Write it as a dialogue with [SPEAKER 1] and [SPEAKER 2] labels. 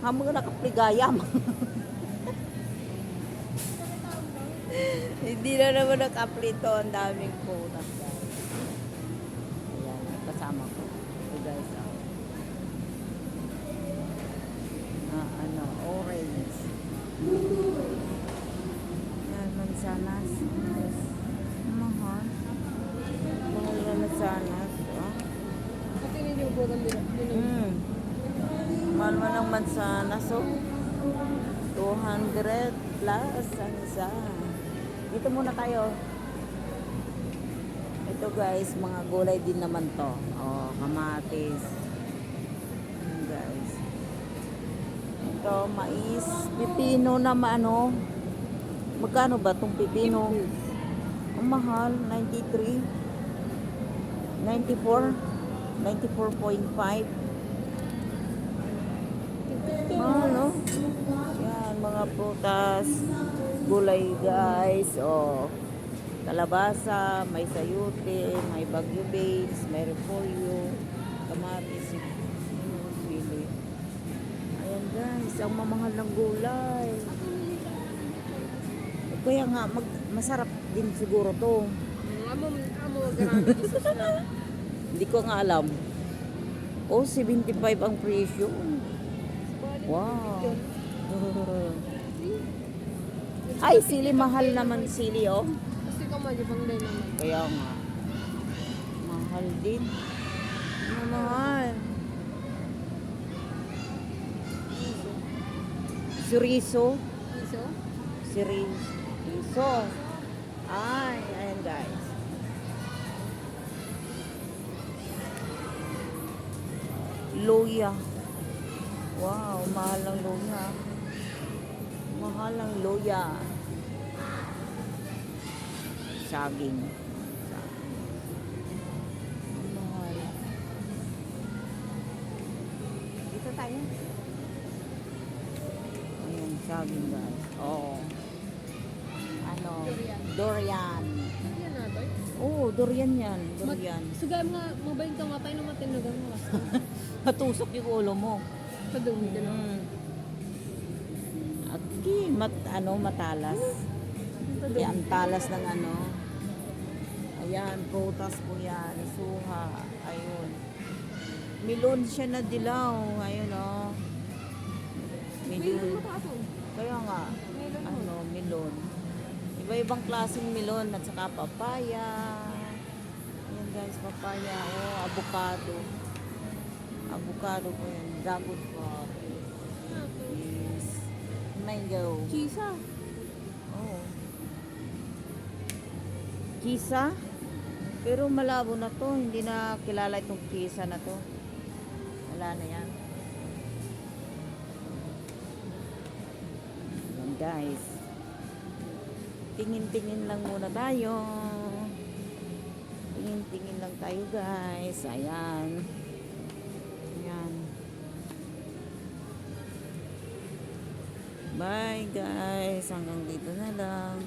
[SPEAKER 1] Hamon na kapligayam. Hindi na naman nakaplito. Ang daming punas, guys. Ayan, kasama ko. Ito, guys. Orange. Yan, mansanas. Mahal. Mahal na mansanas.
[SPEAKER 2] Patingin yung po kami.
[SPEAKER 1] Mahal mo ng mansanas, 200 plus ang isa. Dito muna tayo. Ito, guys, mga gulay din naman to. Kamatis. Guys. Ito, mais. Pipino na magkano ba itong pipino? Ang mahal, 93. 94. 94.5. Mahal, no? Yan, mga prutas. Gulay, guys. Kalabasa, may sayote, may bagyo beans, may repolyo, kamatis, sili. Ayan, guys, ang mamahal ng gulay. Kaya nga, masarap din siguro to.
[SPEAKER 2] Amo, grabe Jesus na.
[SPEAKER 1] Hindi ko nga alam. 75 ang presyo. Wow. Ay, sili, mahal naman sili,
[SPEAKER 2] Kasi kamali pang day naman.
[SPEAKER 1] Kaya nga. Mahal din. Mahal. Siriso.
[SPEAKER 2] Iso?
[SPEAKER 1] Siriso. Ay, ayan, guys. Luya. Wow, mahal ng luya. Mahal ng luya. Saging. Mahal. Dito tayo. Ayan, saging, guys. Durian.
[SPEAKER 2] Yan na, boy.
[SPEAKER 1] Durian yan. Durian.
[SPEAKER 2] Sugay mga mabayin ka matay na matinagang mo.
[SPEAKER 1] Patusok yung ulo mo.
[SPEAKER 2] Padumi ka na.
[SPEAKER 1] Aki, matalas. Kaya ang talas ng Ayan, prutas po yan. Suha. Ayun. Milon siya na dilaw. Ayun, Milon. Kaya nga, milon. Iba-ibang klaseng milon at saka papaya. Ayan, guys, papaya. Avocado. Avocado po yan. Dragon fruit. Yes. Mango.
[SPEAKER 2] Chisa.
[SPEAKER 1] Kisa? Pero malabo na to. Hindi na kilala itong kisa na to. Wala na yan. Ayan, guys. Tingin-tingin lang muna tayo. Tingin-tingin lang tayo, guys. Ayan. Ayan. Bye, guys. Hanggang dito na lang.